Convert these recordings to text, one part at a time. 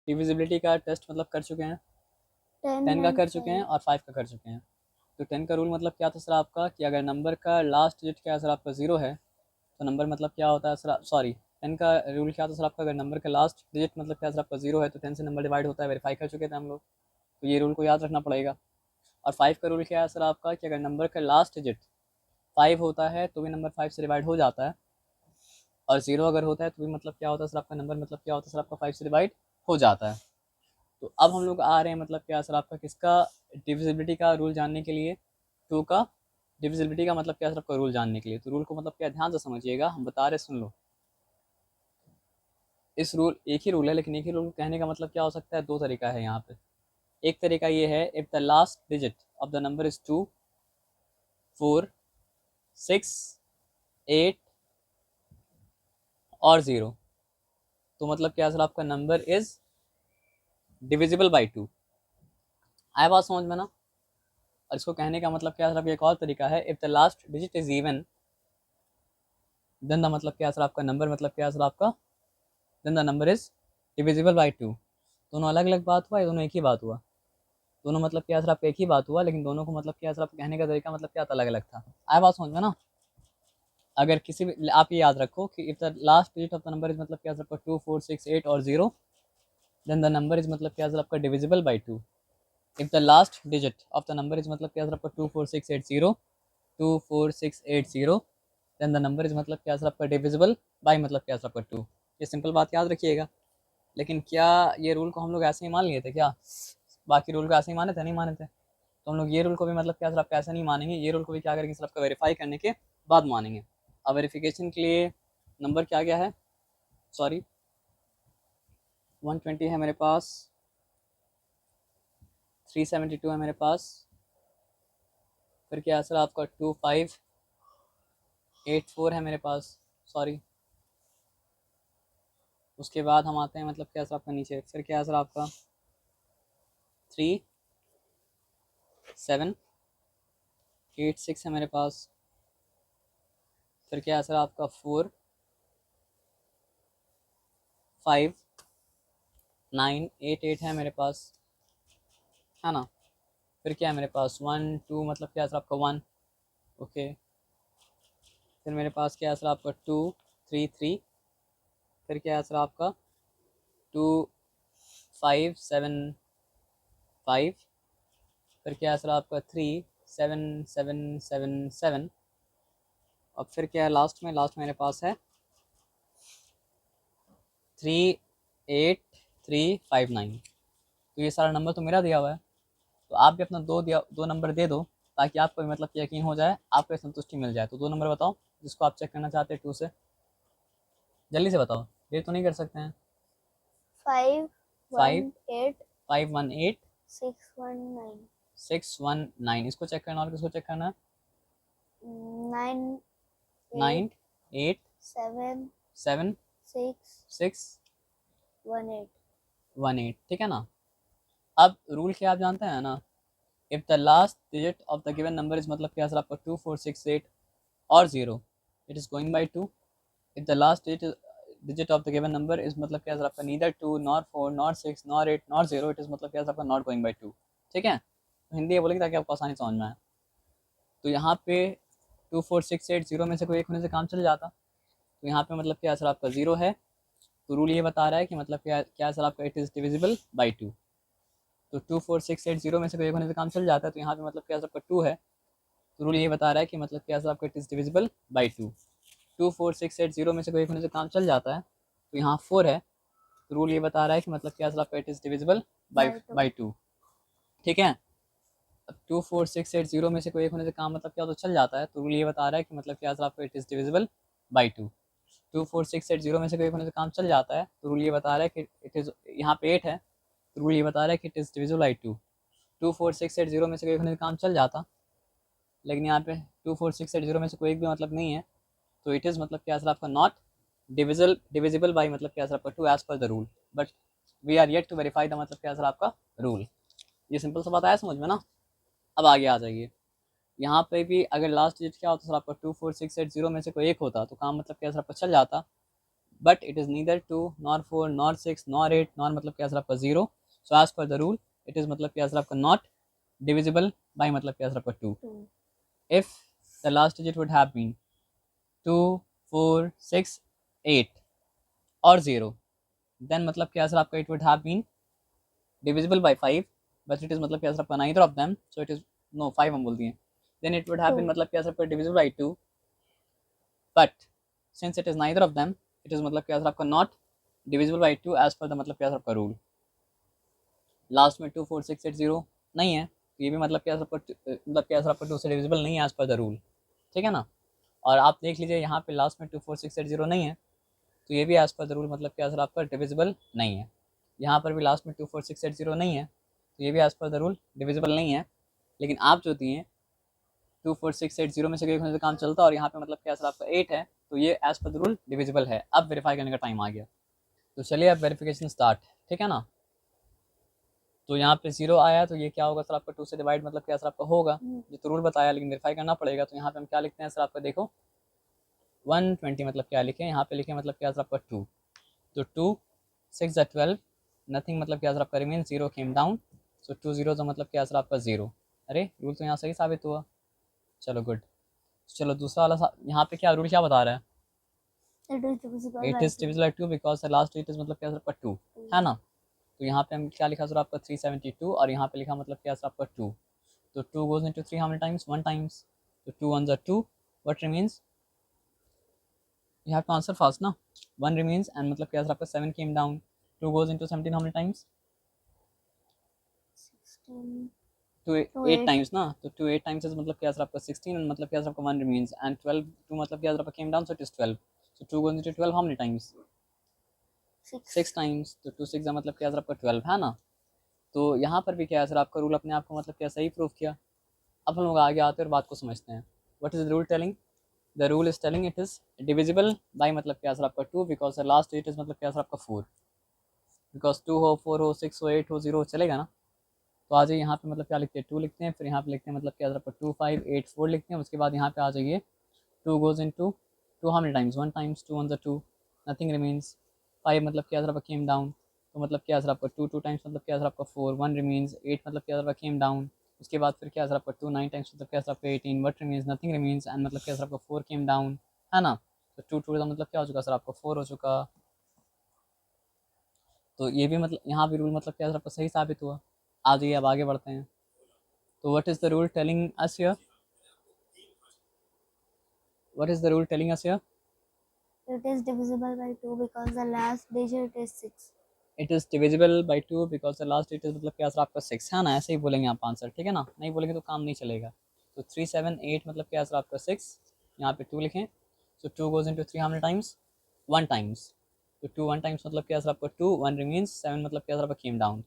Divisibility का test मतलब कर चुके हैं, 10 का कर चुके हैं और 5 का कर चुके हैं। तो 10 का रूल मतलब क्या था सर आपका कि अगर नंबर का लास्ट डिजिट क्या है सर आपका 0 है तो नंबर मतलब क्या होता है सर, सॉरी 10 का रूल क्या था सर आपका, अगर नंबर का लास्ट डिजिट मतलब क्या सर आपका 0 है तो 10 से नंबर डिवाइड होता है, वेरीफाई कर चुके थे हम लोग, तो ये रूल को याद रखना पड़ेगा। और 5 का रूल क्या है सर आपका कि अगर नंबर का लास्ट डिजिट 5 होता है तो भी नंबर 5 से डिवाइड हो जाता है, और 0 अगर होता है तो भी मतलब क्या होता है सर आपका नंबर मतलब क्या होता है सर आपका 5 से डिवाइड हो जाता है। तो अब हम लोग आ रहे हैं मतलब क्या सर आपका किसका, डिविजिबिलिटी का रूल जानने के लिए, 2 का डिविजिबिलिटी का मतलब क्या सर आपका रूल जानने के लिए। तो रूल को मतलब क्या ध्यान से समझिएगा, हम बता रहे सुन लो। इस रूल एक ही रूल है, लेकिन एक ही रूल कहने का मतलब क्या हो सकता है, दो तरीका है यहाँ पे। एक तरीका ये है, if the last digit of the number is 2, 4, 6, 8 और 0, तो मतलब क्या सर आपका नंबर इज डिविजिबल बाई 2। आया बात समझ में ना। और इसको कहने का मतलब क्या सर आपका एक और तरीका है, if the last digit is even then the मतलब क्या सर आपका नंबर मतलब क्या सर आपका then the number is divisible by 2। दोनों अलग अलग बात हुआ या दोनों एक ही बात हुआ? दोनों मतलब क्या सर आपका एक ही बात हुआ, लेकिन दोनों को मतलब क्या सर आपका कहने का तरीका मतलब क्या था, अलग अलग था। आया बात समझ में ना। अगर किसी भी आप ये याद रखो कि if the last digit of the number is मतलब क्या सर आपका 2, 4, 6, 8 और 0, देन द नंबर इज मतलब क्या सर आपका divisible by 2। If the last digit of the number is मतलब क्या सर आपका 2, 4, 6, 8, 0, 2, 4, 6, 8, 0, देन द नंबर इज मतलब क्या सर आपका डिविजिबल बाई मतलब क्या सर आपका 2। ये सिंपल बात याद रखिएगा। लेकिन क्या ये रूल को हम लोग ऐसे ही मान लिए थे क्या? बाकी रूल को ऐसे ही माने थे? नहीं माने थे। तो हम लोग ये रूल को भी मतलब क्या सर आपका ऐसा नहीं मानेंगे, ये रूल को भी क्या करेंगे सर आपका वेरीफाई करने के बाद मानेंगे। अब वेरिफिकेशन के लिए नंबर क्या गया है, सॉरी 120 है मेरे पास, 372 है मेरे पास, फिर क्या है सर आपका 2584 है मेरे पास, सॉरी। उसके बाद हम आते हैं मतलब क्या सर आपका नीचे, फिर क्या है सर आपका 3786 है मेरे पास, फिर क्या है सर आपका 45988 है मेरे पास, है ना। फिर क्या है मेरे पास 1 2 मतलब क्या है सर आपका 1, ओके। फिर मेरे पास क्या है सर आपका 233, फिर क्या है सर आपका 2575, फिर क्या है सर आपका 37777, और फिर क्या है लास्ट मेरे पास है 38359। तो ये सारा नंबर तो मेरा दिया हुआ है, तो आप भी अपना दो नंबर दे दो, ताकि आपको भी मतलब यकीन हो जाए, आपको संतुष्टि मिल जाए। तो दो नंबर बताओ जिसको आप चेक करना चाहते हैं 2 से, जल्दी से बताओ, देर तो नहीं कर सकते हैं। 518 518 619 619, इसको चेक करना, और किसको चेक करना है? 9 9 8 8 7 7 6 6 1 8। 1 8, ठीक है ना। अब रूल क्या आप जानते हैं ना, if the last digit of the given number is मतलब क्या सर आपका 2468 और 0, it is going by 2। If the last digit of the given number is मतलब क्या सर आपका neither 2 nor 4 nor 6 nor 8 nor 0, it is मतलब क्या sir आपका नॉट गोइंग बाई 2। ठीक है, तो हिंदी ये बोलेंगे ताकि आपको आसानी समझ में आए। तो यहाँ पे 24680 में से कोई एक होने से काम चल जाता, तो यहाँ पे मतलब क्या सर आपका 0 है, तो रूल ये बता रहा है कि मतलब क्या क्या सर आपका इट इज़ डिविजिबल बाई 2। तो 24680 में से कोई एक होने से काम चल जाता है, तो यहाँ पे मतलब क्या सर आपका 2 है, तो रूल ये बता रहा है कि मतलब क्या सर आपका इट इज़ डिविजिबल बाई 2। 24680 में से कोई एक होने से काम चल जाता है, तो यहाँ 4 है, तो रूल ये बता रहा है कि मतलब क्या सर आपका इट इज़ डिविजिबल बाई 2। ठीक है। अब 24680 में से कोई एक होने से काम मतलब क्या तो चल जाता है, तो रूल ये बता रहा है कि मतलब क्या सर आपका इट इज़ डिविजिबल बाई 2। 24680 में से कोई एक होने से काम चल जाता है, तो रूल ये बता रहा है कि इट इज़, यहाँ पे 8 है, तो रूल ये बता रहा है कि इट इज़ डिविजिबल बाई 2। 24680 में से कोई एक होने से काम चल जाता, लेकिन यहाँ पे 24680 में से कोई एक भी मतलब नहीं है, तो इट इज़ मतलब क्या सर आपका नॉट डिविजिबल बाई मतलब क्या सर आपका 2 एज पर the rule, but we are yet to verify the मतलब क्या सर आपका रूल। ये सिंपल सा बात आया समझ में ना। अब आगे आ जाइए, यहाँ पे भी अगर लास्ट डिजिट क्या होता सर आपका 24680 में से कोई एक होता, तो काम मतलब क्या सर आपका चल जाता, but it is neither 2 nor 4 nor 6 nor 8 nor मतलब क्या सर आपका 0. So as per the rule it is मतलब क्या सर आपका not divisible by मतलब क्या सर आपका 2. 2. If the last digit would have been 2 4 6 8 और 0, then मतलब क्या सर आपका it would have been divisible by 5, but it is मतलब क्या सर आपका neither of them, so it is no 5 हम बोल दिए. Then it would have been 2. मतलब क्या सर आपका divisible by 2, but since it is neither of them, it is मतलब क्या सर आपका not divisible by 2 as per the मतलब क्या सर आपका rule. लास्ट में 2 4 6 8 0 नहीं है, तो ये भी मतलब क्या सर आपका मतलब क्या सर आपका 2 से डिविजिबल नहीं है एज पर द रूल. ठीक है ना. और आप देख लीजिए यहाँ पे लास्ट में 2 4 6 8 0 नहीं है, तो ये भी एज पर द रूल मतलब क्या सर आपका डिविजिबल नहीं है. यहाँ पर भी लास्ट में 2 4 6 8 0 नहीं है, तो ये भी एज पर द रूल डिविजिबल नहीं है. लेकिन आप जो दिए 2 4 6 8 0 में से कोई काम चलता है और यहाँ पे मतलब क्या सर आपका 8 है, तो ये एज पर द रूल डिविजिबल है. अब वेरीफाई करने का टाइम आ गया, तो चलिए अब वेरिफिकेशन स्टार्ट. ठीक है ना. तो यहाँ पे 0 आया, तो ये क्या होगा सर आपका 2 से डिवाइड मतलब क्या सर आपका होगा, ये तो रूल बताया लेकिन वेरीफाई करना पड़ेगा. तो यहाँ पे हम क्या लिखते हैं सर आपका देखो 120 मतलब क्या लिखे, यहाँ पे लिखे मतलब क्या सर आपका 2. तो 2 6 12 नथिंग मतलब क्या सर आपका रिमेन 0 केम डाउन. सो 2 0 तो मतलब क्या सर आपका 0. अरे रूल तो यहाँ सही साबित हुआ. चलो गुड. चलो दूसरा वाला यहाँ पे क्या रूल क्या बता रहा है, It is divisible it by is 2. Divisible by 2 because the last digit is मतलब क्या सर आपका 2 है ना. तो यहाँ पे हम क्या लिखा सर आपका 372 और यहाँ पे लिखा मतलब क्या सर आपका 2. तो 2 goes into 3 how many times, 1 times. तो 2 ones are 2, what remains, you have to answer fast ना. 1 remains and मतलब क्या सर आपका 7 came down. 2 goes into 17 how many times, 16. 2 तो 8 times ना. तो 2 8 times is मतलब क्या सर आपका 16 and मतलब क्या सर आपका 1 remains and 12 2 मतलब क्या सर आपका came down, so it is 12. So 2 goes into 12 how many times, 6 times. तो 2 6 मतलब क्या सर आपका 12 है ना. तो यहाँ पर भी क्या है सर आपका रूल अपने आप को मतलब क्या सही प्रूव किया. अब हम लोग आगे आते हैं और बात को समझते हैं. What is the rule telling, the rule is telling it is divisible by मतलब क्या सर आपका 2 because the last digit is मतलब क्या सर आपका 4. बिकॉज 2 हो 4 हो 6 हो 8 हो 0 हो चलेगा ना. तो आ जाइए यहाँ पे मतलब क्या लिखते हैं 2 लिखते हैं, फिर यहाँ पे लिखते हैं मतलब क्या सर आपका 2 5 8 4 लिखते हैं. उसके बाद यहाँ पे आ जाइए 2 goes into 2 how many times, 1 times. 2 ones are 2, nothing remains. 5 मतलब क्या सर आपका came down. तो मतलब क्या सर आपका 2 2 times मतलब क्या सर आपका 4, 1 remains. 8 मतलब क्या सर आपका came down. उसके बाद फिर क्या सर आपका 2 9 times मतलब क्या सर आपका 18, what remains, nothing remains. and मतलब क्या सर आपका 4 came down है ना. तो 2 2 का मतलब क्या हो चुका सर आपका 4 हो चुका. तो ये भी मतलब यहाँ भी रूल मतलब क्या सर आपका सही साबित हुआ. आ जाइए अब आगे बढ़ते हैं. तो what is the rule telling us here, what is the rule telling us here, It is divisible by 2 because the last digit is 6. It is divisible by 2 because the last digit मतलब क्या sir आपका 6 है ना. ऐसे ही बोलेंगे आप answer. ठीक है ना. नहीं बोलेंगे तो काम नहीं चलेगा. तो 3 7 8 मतलब क्या सर आपका 6, यहाँ पे 2 लिखें. सो 2 goes into 3 how many times, 1 times. तो 2 1 times मतलब क्या सर आपका 2, 1 remains. 7 मतलब क्या सर आपका came down.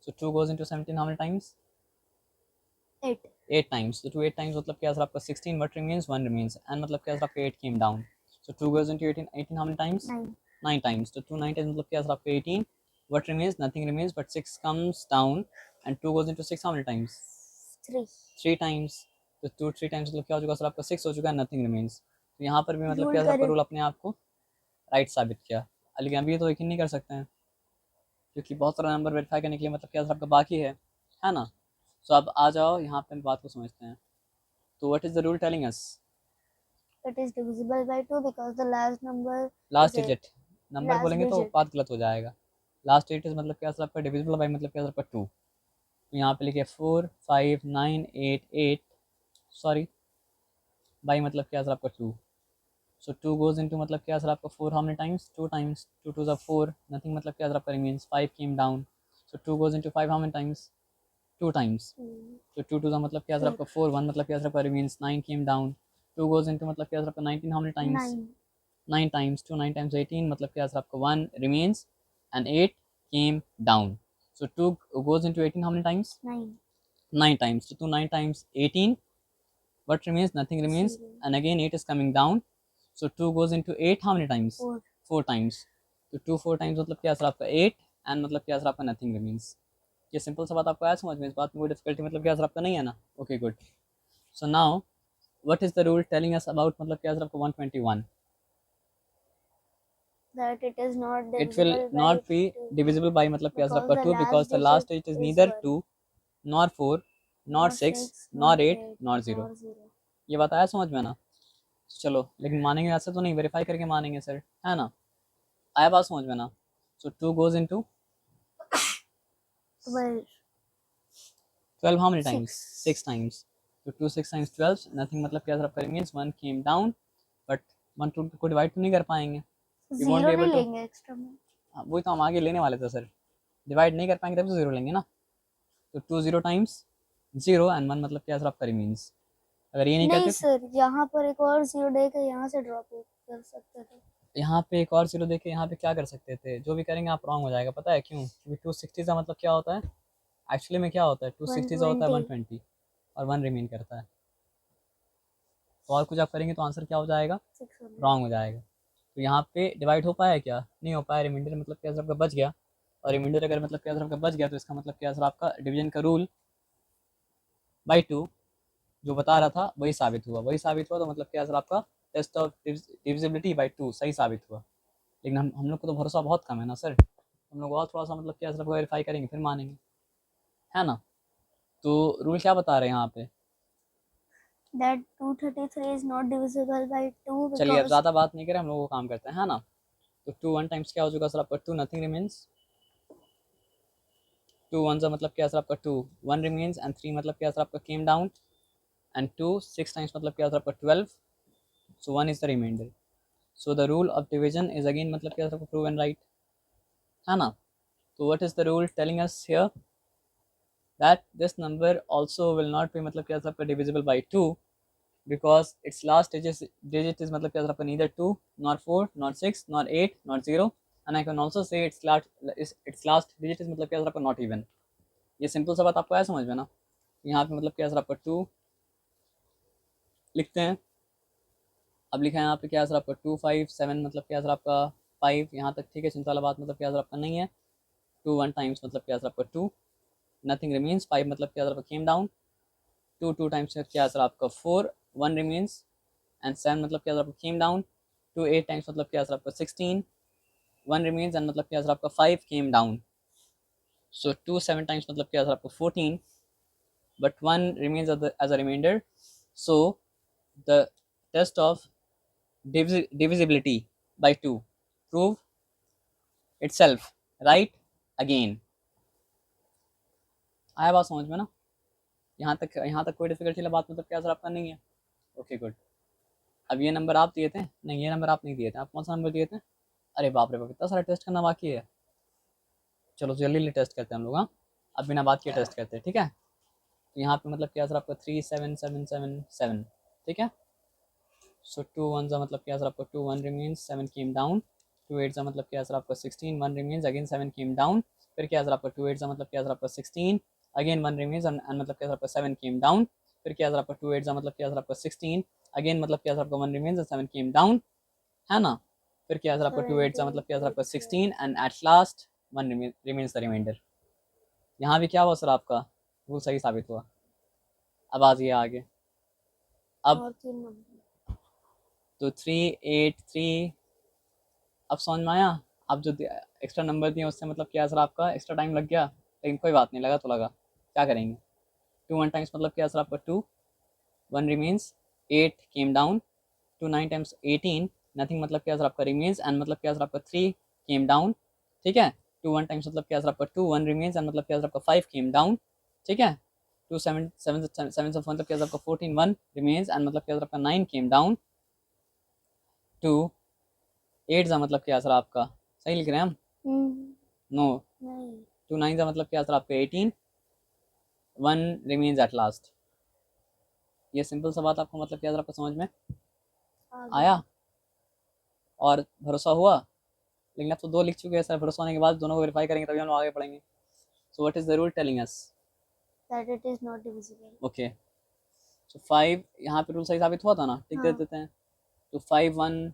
So 2 goes into 17 how many times, 8. 8 times. तो 2 8 times मतलब क्या सर आपका 16, what remains, 1 remains. and मतलब क्या सर आपका 8 came down. So 2 goes into 18 18 how many times, 9. 9 times. तो 2 9 times मतलब क्या सर आपका 18, what remains, nothing remains, but 6 comes down. and 2 goes into 6 how many times, 3. 3 times. तो 2 3 times मतलब क्या हो चुका सर आपका 6 हो चुका है, nothing remains. तो यहाँ पर भी मतलब Rule क्या सर आपका correct. रूल अपने आप को राइट साबित किया. लेकिन अभी तो यकीन नहीं कर सकते हैं क्योंकि बहुत सारा नंबर वेरीफाई करने के लिए मतलब क्या सर आपका बाकी है ना. सो अब आ जाओ यहाँ पे हम बात को समझते हैं. तो what is the rule telling us, It is divisible by 2 because the last number last is 8. Digit. Number Last बोलेंगे तो digit. बात गलत हो जाएगा. लास्ट डिजिट मतलब क्या सर आपका डिविजिबल बाई मतलब क्या सर आपका 2. तो यहाँ पे लिखे 4 5 9 8 8, सॉरी बाई मतलब क्या सर आपका 2. सो 2 goes into मतलब क्या सर आपका 4 how many times, 2 times. 2 2 4, nothing मतलब क्या सर आपका remains. 5 came down. So 2 goes into 5 how many times, 2 times. तो 2 2 का मतलब क्या सर आपका 4, 1 मतलब क्या सर आपका remains. 9 came down. 2 goes into मतलब क्या सर आपका 19 how many times, 9. 9 times. 2 9 times 18 मतलब क्या सर आपका 1 remains and 8 came down. So 2 goes into 18 how many times, 9. 9 times. So 2 9 times 18, what remains, nothing remains. 0. and again 8 is coming down. So 2 goes into 8 how many times, 4. 4 times. तो 2 4 times मतलब क्या sir आपका 8 and मतलब क्या sir आपका nothing remains. ये simple सा बात आपको आया समझ में, इस बात में कोई डिफिकल्टी मतलब क्या सर आपका नहीं है ना. Okay good. So now what is the rule telling us about मतलब क्या सर आपका 121, that it is not it will divisible by not be 2 divisible by मतलब क्या सर because आपका the 2 because last the last digit digit is is neither 1, 2 nor 4 nor not 6 6, nor not 8 8, nor 0. nor 0. ये बात आया समझ में ना? चलो लेकिन मानेंगे ऐसे तो नहीं, वेरीफाई करके मानेंगे सर, है ना? आया बात समझ में ना? सो 2 goes into 12, 12 how many times? 6. 6 times. So 2 6 times 12, nothing मतलब क्या सर आपका means 1 came down, but 1 2 को डिवाइड तो नहीं कर पाएंगे, we won't 0 be नहीं able to. लेंगे एक्स्ट्रा में. वही तो हम आगे लेने वाले थे सर, डिवाइड नहीं कर पाएंगे तब तो 0 लेंगे ना. तो 2 0 times 0 and 1 मतलब क्या सर आपका remains. अगर ये नहीं नहीं करते सर, यहाँ पर एक और 0 देकर यहाँ से ड्रॉप कर सकते थे. यहाँ पे एक और 0 देके यहाँ पे क्या कर सकते थे, जो भी करेंगे आप रॉन्ग हो जाएगा. पता है क्यों? क्योंकि 260 का मतलब क्या होता है एक्चुअली में, क्या होता है 260 का होता है 120 और 1 रिमेन करता है. तो और कुछ आप करेंगे तो आंसर क्या हो जाएगा? 600. रॉन्ग हो जाएगा. तो यहाँ पे डिवाइड हो पाया क्या? नहीं हो पाया. रिमाइंडर मतलब क्या सर आपका बच गया, और रिमाइंडर अगर मतलब क्या सर आपका बच गया तो इसका मतलब क्या सर आपका डिवीजन का रूल बाई 2 जो बता रहा था वही साबित हुआ. वही साबित हुआ तो मतलब क्या सर आपका टेस्ट ऑफ डिविजिबिलिटी बाई 2 सही साबित हुआ. लेकिन हम लोग को तो भरोसा बहुत कम है ना सर, हम लोग और थोड़ा सा मतलब क्या सर आपको वेरीफाई करेंगे फिर मानेंगे, है ना? तो रूल क्या बता रहे हैं यहाँ पे? That 233 is not divisible by 2 चलिए अब because ज़्यादा बात नहीं करें, हम लोग को काम करते हैं, है ना? तो 2 1 टाइम्स क्या हो चुका सर आपका 2, नथिंग रिमेन्स. 2 1 का मतलब क्या सर आपका 2, 1 रिमेन्स, एंड 3 मतलब क्या सर आपका केम डाउन, एंड 2 6 टाइम्स मतलब क्या सर आपका 12, so 1 is the remainder. So the rule of division is again मतलब क्या सर आपका प्रूव एंड राइट, है ना? तो what is the rule telling us here that this number also will not be मतलब क्या सर आपका divisible by 2 because its last digit is मतलब क्या सर आपका neither 2 nor 4 nor 6 nor 8 nor 0, and I can also say its last digit is मतलब क्या sir आपका not even. ये सिंपल सा बात आपको आया समझ में ना? यहाँ पे मतलब क्या सर आपका 2 लिखते हैं. अब लिखा है यहाँ पे क्या सर आपका 2 5 7 मतलब क्या सर आपका 5 यहाँ तक ठीक है, चिंता वाला बात मतलब क्या सर आपका नहीं है. 2 1 टाइम्स मतलब क्या सर आपका 2, नथिंग रिमेन्स. 5 मतलब क्या सर आपका केम डाउन. 2 2 टाइम्स क्या सर आपका 4, 1 रिमेन्स, एंड 7 मतलब क्या सर आपका केम डाउन. 2 8 टाइम्स मतलब क्या सर आपका 16, 1 रिमेन्स, एंड मतलब क्या सर आपका 5 केम डाउन. सो 2 7 टाइम्स मतलब क्या सर आपका 14, but 1 remains as a remainder. So the test of divisibility by 2 prove itself right again. आया बात समझ में ना? यहाँ तक कोई डिफिकल्टी वाला बात मतलब क्या सर आपका नहीं है? Okay good. अब ये नंबर आप दिए थे, नहीं ये नंबर आप नहीं दिए थे, आप कौन सा नंबर दिए थे? अरे बाप रे बाप, इतना सारा टेस्ट करना बाकी है. चलो जल्दी टेस्ट करते हैं हम लोग. हाँ अब बिना बात के टेस्ट करते हैं, ठीक है? तो यहाँ पे मतलब क्या सर आपका 3 7 7 7 7, ठीक है? सो 2 1 का मतलब क्या सर आपका 2 1 रिमेन्स, 7 केम डाउन. 2 8 का मतलब क्या सर आपका 16, 1 रिमेन्स, अगेन 7 केम डाउन. फिर क्या सर आपका 2 8 का मतलब क्या सर आपका 16, अगेन 1 रिमेन्स, एंड मतलब क्या सर आपका 7 केम डाउन. फिर क्या सर आपका 2 8 का मतलब क्या सर आपका 16, अगेन मतलब क्या सर आपका 1 रिमेन्स एंड 7 केम डाउन, है ना? फिर क्या सर आपका 2 8 का मतलब क्या सर आपका 16, and at last 1 remains the remainder. यहाँ भी क्या हुआ सर आपका रूल सही साबित हुआ. अब आ जाइए आगे. अब और 3 नंबर. तो 3 8 3 अब समझ में आया. अब जो एक्स्ट्रा नंबर दिए उससे मतलब क्या सर आपका एक्स्ट्रा टाइम लग गया, लेकिन कोई बात नहीं, लगा तो लगा, क्या करेंगे. 2 1 टाइम्स मतलब क्या सर आपका 2, 1 remains, 8 came down. 2 9 times 18, nothing मतलब क्या सर आपका रिमेन्स, एंड मतलब क्या सर आपका 3 केम डाउन, ठीक है? 2 1 टाइम्स मतलब क्या सर आपका 2, 1 रिमेन्स, एंड मतलब क्या सर आपका 5 केम डाउन, ठीक है? 2 7 7 7 मतलब क्या सर आपका 14, 1 रिमेन्स, एंड मतलब क्या सर आपका 9 केम डाउन. 2 8 का मतलब क्या सर आपका, सही लिख रहे हैं हम? नो. नहीं. 2 9 का मतलब क्या सर आपका 18, 1 रिमेन्स एट लास्ट. ये सिंपल सा बात आपको मतलब क्या सर आपको समझ में आया और भरोसा हुआ? लेकिन अब तो 2 लिख चुके हैं सर, भरोसा होने के बाद दोनों को वेरीफाई करेंगे तभी हम लोग आगे पढ़ेंगे. So what is the rule telling us? that it is not divisible. Okay. So 5 यहाँ पे रूल सही साबित हुआ था ना, टिक दे हाँ. देते हैं. तो 5 1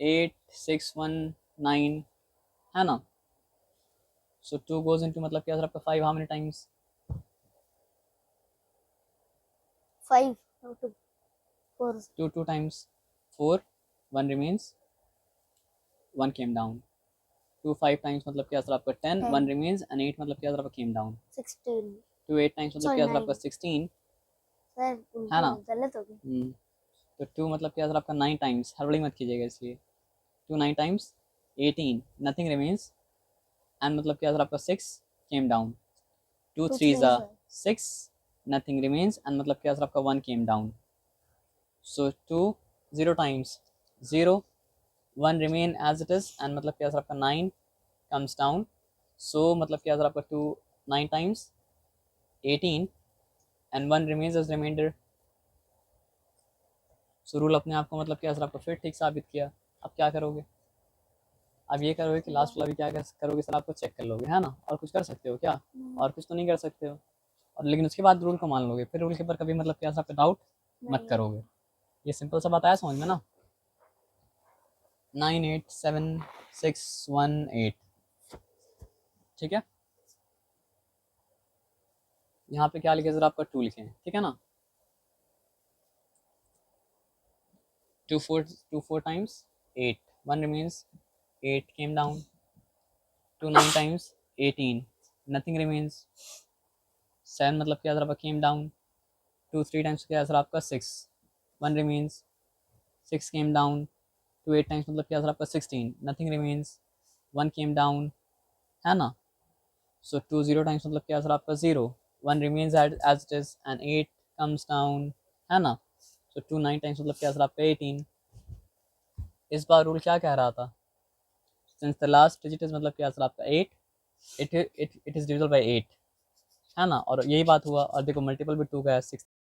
8 6 1 9, है ना? सो 2 गोज इनटू मतलब क्या सर आपका 5 how many times? 5 no 2 4. 2 2 times 4, 1 remains, 1 came down. 2 5 times मतलब क्या सर आपका 10, 10. 1 remains, and 8 मतलब क्या सर आपका came down. 16. 2 8 times मतलब Sorry, क्या सर आपका 9. 16 सर है ना. गलत हो गया. तो 2 मतलब क्या सर आपका 9 times, हड़बड़ी मत कीजिएगा इसलिए. 2 9 times 18, nothing remains, and मतलब क्या सर आपका 6 came down. 2 2 3s3s are 6, nothing remains, and मतलब क्या सर आपका 1 came down. So 2 0 times 0, 1 remain as it is, and मतलब क्या सर आपका 9 comes down. So मतलब क्या सर आपका 2 9 times 18, and 1 remains as remainder. So rule अपने आप को मतलब क्या सर आपका फिर ठीक साबित किया. अब क्या करोगे? अब ये करोगे कि लास्ट वाला भी क्या करोगे सर, आपको चेक कर लोगे, है ना. और कुछ कर सकते हो क्या? और कुछ तो नहीं कर सकते हो. और लेकिन उसके बाद रूल को मान लोगे, फिर रूल के ऊपर कभी मतलब क्या सर आपका डाउट मत करोगे. ये सिंपल सा बात आया समझ में ना. 987618, ठीक है. यहाँ पे क्या लिखे सर आपका 2 लिखे हैं, ठीक है ना. 2 4 times 8, 1 remains, 8 came down. 2 9 times 18, nothing remains. 7 मतलब क्या सर आपका came down. 2 3 times क्या सर आपका 6, 1 remains, 6 came down. 2 8 times मतलब क्या सर आपका 16, nothing remains, 1 came down, है ना. So 2 0 times मतलब क्या सर आपका 0, 1 remains as it is, and 8 comes down, है ना. So 2 9 times मतलब क्या सर आपका 18. इस बार रूल क्या कह रहा था? Since the last digit is मतलब क्या सर आपका 8, it is divisible by 8, है ना. और यही बात हुआ. और देखो मल्टीपल भी 2 का है, 6